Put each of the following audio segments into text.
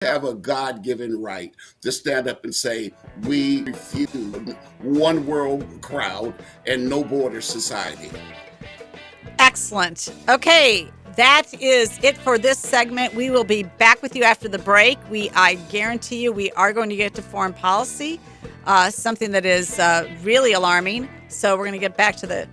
have a God-given right to stand up and say, we refuse one world crowd and no border society. Excellent. Okay, that is it for this segment. We will be back with you after the break. I guarantee you we are going to get to foreign policy, something that is really alarming. So we're going to get back to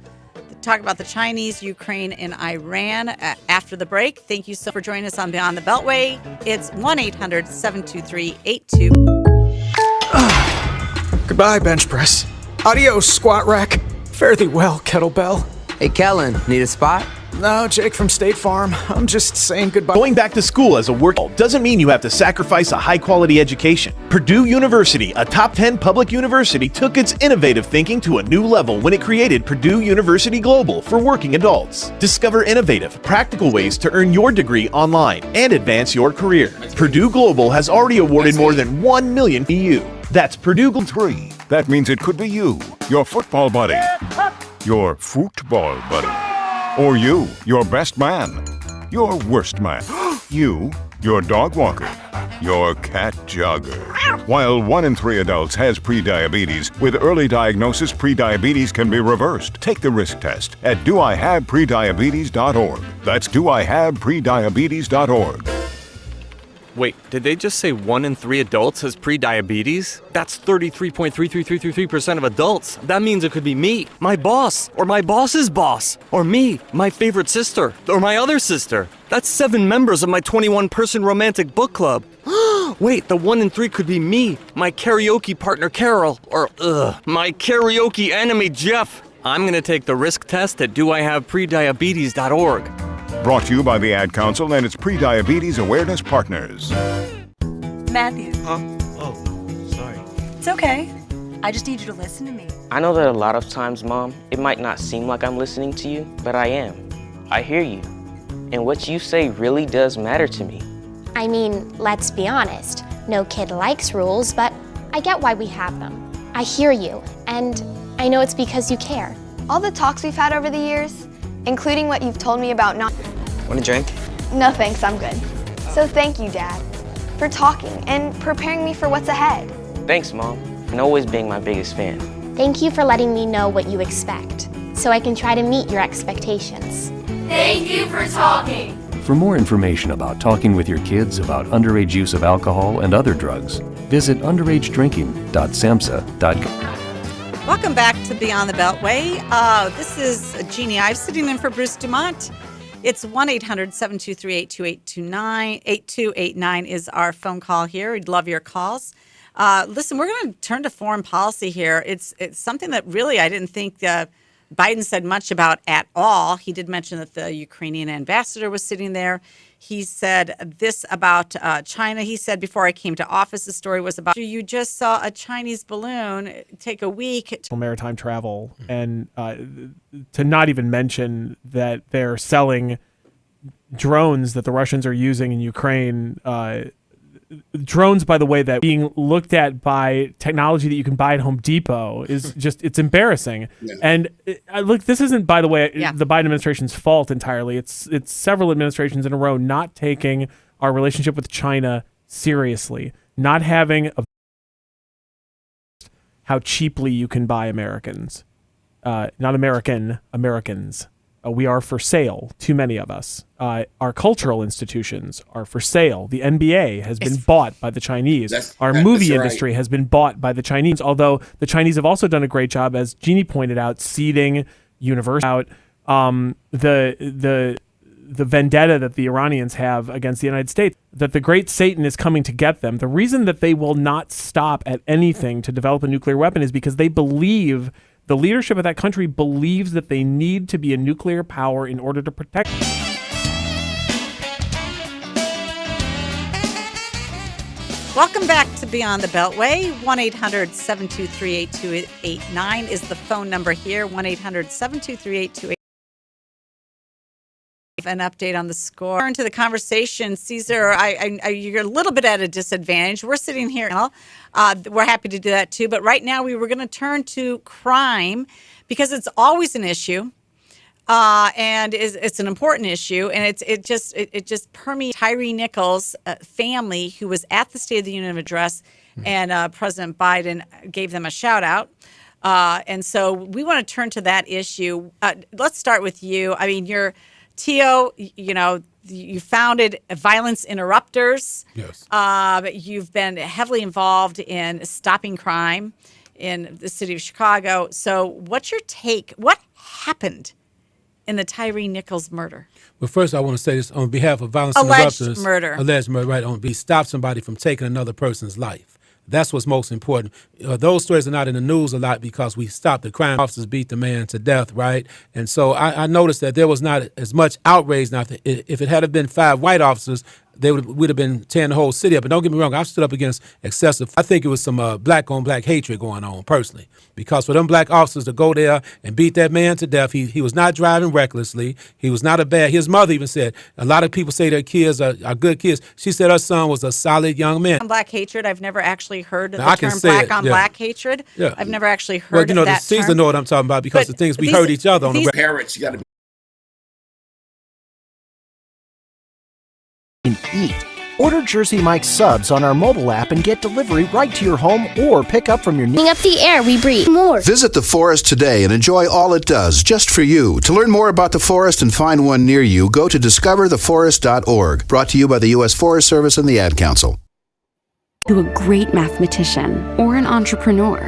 talk about the Chinese, Ukraine, and Iran after the break. Thank you so much for joining us on Beyond the Beltway. It's 1-800-723-82. Goodbye, bench press. Adios, squat rack. Fare thee well, kettlebell. Hey, Kellen, need a spot? No, Jake from State Farm. I'm just saying goodbye. Going back to school as a work adult doesn't mean you have to sacrifice a high-quality education. Purdue University, a top 10 public university, took its innovative thinking to a new level when it created Purdue University Global for working adults. Discover innovative, practical ways to earn your degree online and advance your career. Purdue Global has already awarded more than 1 million EU. That's Purdue Global 3. That means it could be you, your football buddy, your football buddy. Or you, your best man, your worst man, you, your dog walker, your cat jogger. While 1 in 3 adults has prediabetes, with early diagnosis, prediabetes can be reversed. Take the risk test at doihaveprediabetes.org. That's doihaveprediabetes.org. Wait, did they just say 1 in 3 adults has prediabetes? That's 33.33333% of adults. That means it could be me, my boss, or my boss's boss, or me, my favorite sister, or my other sister. That's 7 members of my 21-person romantic book club. Wait, the 1 in 3 could be me, my karaoke partner Carol, or my karaoke enemy Jeff. I'm gonna take the risk test at doihaveprediabetes.org. Brought to you by the Ad Council and its Prediabetes Awareness Partners. Matthew. Huh? Oh, sorry. It's okay. I just need you to listen to me. I know that a lot of times, Mom, it might not seem like I'm listening to you, but I am. I hear you. And what you say really does matter to me. I mean, let's be honest. No kid likes rules, but I get why we have them. I hear you, and I know it's because you care. All the talks we've had over the years, including what you've told me about not... Want a drink? No thanks, I'm good. So thank you, Dad, for talking and preparing me for what's ahead. Thanks, Mom, and always being my biggest fan. Thank you for letting me know what you expect, so I can try to meet your expectations. Thank you for talking. For more information about talking with your kids about underage use of alcohol and other drugs, visit underagedrinking.samhsa.gov. Welcome back to Beyond the Beltway. This is Jeannie Ives sitting in for Bruce DuMont. It's 1-800-723-8289 is our phone call here. We'd love your calls. Listen, we're going to turn to foreign policy here. It's something that really I didn't think Biden said much about at all. He did mention that the Ukrainian ambassador was sitting there. He said this about China. He said, before I came to office, the story was about you just saw a Chinese balloon take a week. Maritime travel, and to not even mention that they're selling drones that the Russians are using in Ukraine. Drones, by the way, that being looked at by technology that you can buy at Home Depot is just, it's embarrassing. Yeah. And look, this isn't, by the way, the Biden administration's fault entirely. It's several administrations in a row not taking our relationship with China seriously, not having how cheaply you can buy Americans, not Americans. We are for sale, too many of us. Our cultural institutions are for sale. The NBA has been bought by the Chinese. Our movie industry has been bought by the Chinese, although the Chinese have also done a great job, as Jeannie pointed out, seeding Universal out. The vendetta that the Iranians have against the United States, that the great Satan is coming to get them. The reason that they will not stop at anything to develop a nuclear weapon is because they believe, the leadership of that country believes that they need to be a nuclear power in order to protect. Welcome back to Beyond the Beltway. 1-800-723-8289 is the phone number here. 1-800-723-8289. An update on the score. Turn to the conversation. Caesar, you're a little bit at a disadvantage. We're sitting here. We're happy to do that too. But right now we were going to turn to crime because it's always an issue. and it's an important issue, and it just permeates Tyree Nichols' family, who was at the State of the Union address, and President Biden gave them a shout out. And so we want to turn to that issue. Let's start with you. I mean, you're Tio. You founded Violence Interrupters. Yes. You've been heavily involved in stopping crime in the city of Chicago. So what's your take? What happened in the Tyree Nichols murder? Well, first, I want to say this on behalf of Violence Alleged Interrupters. murder. Alleged murder, right. Stop somebody from taking another person's life. That's what's most important. Those stories are not in the news a lot because we stopped the crime. Officers beat the man to death, right? And so I noticed that there was not as much outrage. Now, if it had been 5 white officers, they would have been tearing the whole city up. But don't get me wrong, I've stood up against excessive. I think it was some black-on-black hatred going on, personally. Because for them black officers to go there and beat that man to death, he was not driving recklessly. He was not a bad. His mother even said, a lot of people say their kids are good kids. She said her son was a solid young man. Black hatred, I've never actually heard of Now, the term black-on-black hatred. Yeah. I've never actually heard of that that Caesar term. know what I'm talking about because the things we hurt each other on the parents, you got to eat. Order Jersey Mike's subs on our mobile app and get delivery right to your home or pick up from your Cleaning up the air we breathe. More. Visit the forest today and enjoy all it does just for you. To learn more about the forest and find one near you, go to discovertheforest.org. Brought to you by the U.S. Forest Service and the Ad Council. To a great mathematician or an entrepreneur.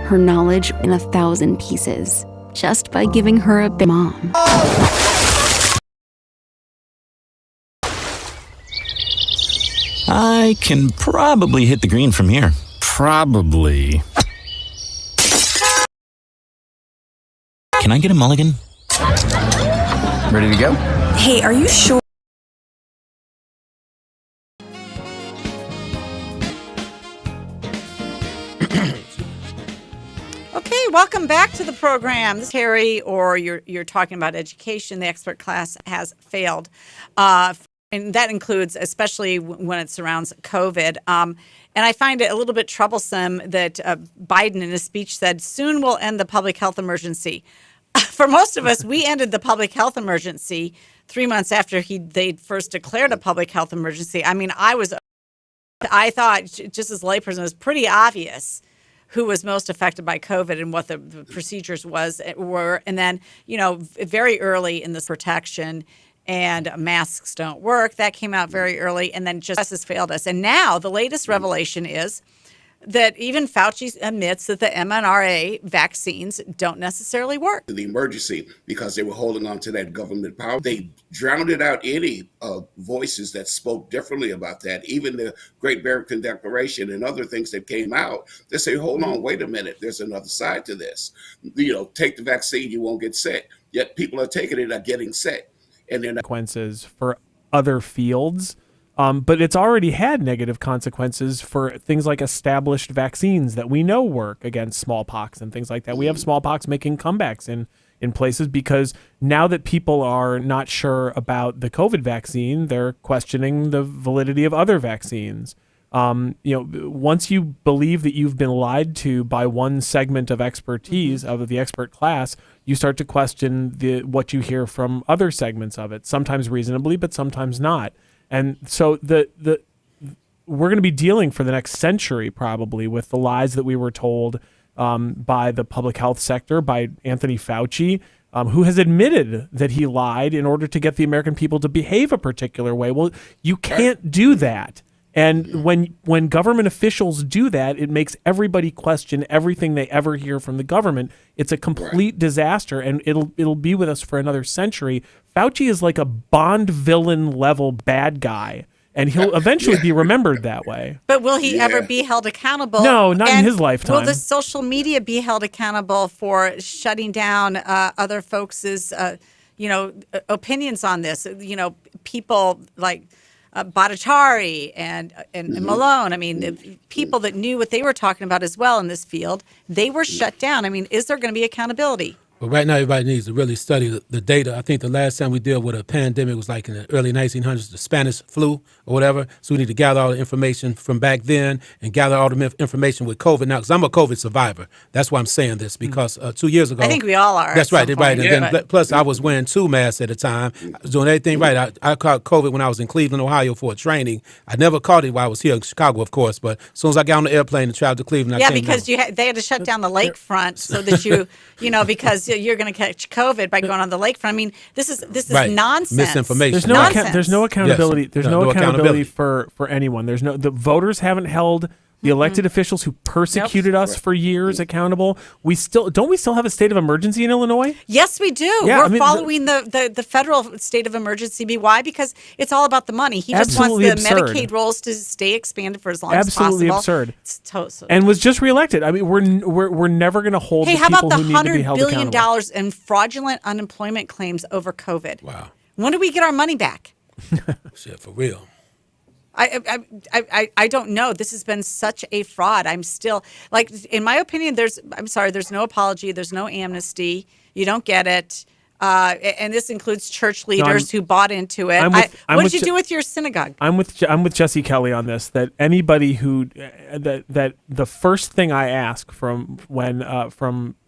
Her knowledge in 1,000 pieces just by giving her a big mom. I can probably hit the green from here. Probably. Can I get a mulligan? Ready to go? Hey, are you sure? Okay, welcome back to the program. This is Harry, or you're talking about education. The expert class has failed. And that includes, especially when it surrounds COVID. And I find it a little bit troublesome that Biden in his speech said, soon we'll end the public health emergency. For most of us, we ended the public health emergency 3 months after they first declared a public health emergency. I mean, I thought, just as a layperson, it was pretty obvious who was most affected by COVID and what the procedures were. And then, very early in this protection, and masks don't work. That came out very early, and then just has failed us. And now the latest revelation is that even Fauci admits that the mRNA vaccines don't necessarily work. The emergency, because they were holding on to that government power. They drowned out any voices that spoke differently about that. Even the Great Barrington Declaration and other things that came out, they say, hold on, wait a minute, there's another side to this. Take the vaccine, you won't get sick. Yet people are taking it, are getting sick. And then consequences for other fields, but it's already had negative consequences for things like established vaccines that we know work against smallpox and things like that. We have smallpox making comebacks in places because now that people are not sure about the COVID vaccine, they're questioning the validity of other vaccines. Once you believe that you've been lied to by one segment of expertise of the expert class, you start to question what you hear from other segments of it, sometimes reasonably, but sometimes not. And so we're going to be dealing for the next century probably with the lies that we were told by the public health sector, by Anthony Fauci, who has admitted that he lied in order to get the American people to behave a particular way. Well, you can't do that. And when government officials do that, it makes everybody question everything they ever hear from the government. It's a complete disaster, and it'll be with us for another century. Fauci is like a Bond villain level bad guy, and he'll eventually be remembered that way. But will he ever be held accountable? No, not in his lifetime. Will the social media be held accountable for shutting down other folks' opinions on this? People like Bhattacharya and Malone. I mean, the people that knew what they were talking about as well in this field, they were shut down. I mean, is there going to be accountability? But right now, everybody needs to really study the data. I think the last time we dealt with a pandemic was like in the early 1900s, the Spanish flu or whatever. So we need to gather all the information from back then and gather all the information with COVID now. Because I'm a COVID survivor. That's why I'm saying this, because 2 years ago. I think we all are. That's right. Right. And Yeah. then, plus, I was wearing 2 masks at a time. I was doing everything right. I caught COVID when I was in Cleveland, Ohio for a training. I never caught it while I was here in Chicago, of course. But as soon as I got on the airplane and traveled to Cleveland, I came because down. they had to shut down the lakefront so that because you're going to catch COVID by going on the lakefront. I mean, this is Right. nonsense. Misinformation. There's no accountability. Yes. There's No, no no accountability accountability. for anyone. The voters haven't held the elected officials who persecuted us for years accountable. We still have a state of emergency in Illinois? Yes, we do. Yeah, We're following the federal state of emergency. Why? Because it's all about the money. He just wants Absolutely the absurd. Medicaid rolls to stay expanded for as long as Absolutely possible. absurd. It's And was just reelected. I mean, we're never going to hold Hey, the how people about the who need to be $100 held billion accountable. in fraudulent unemployment claims over COVID? Wow. When do we get our money back? Shit, for real. I don't know. This has been such a fraud. I'm still in my opinion, there's no apology. There's no amnesty. You don't get it. And this includes church leaders who bought into it. What did you do with your synagogue? I'm with Jesse Kelly on this. That anybody who that the first thing I ask from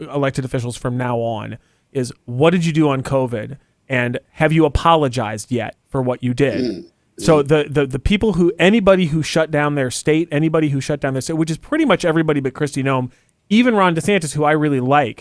elected officials from now on is, what did you do on COVID, and have you apologized yet for what you did? So the people anybody who shut down their state, which is pretty much everybody but Kristi Noem, even Ron DeSantis, who I really like,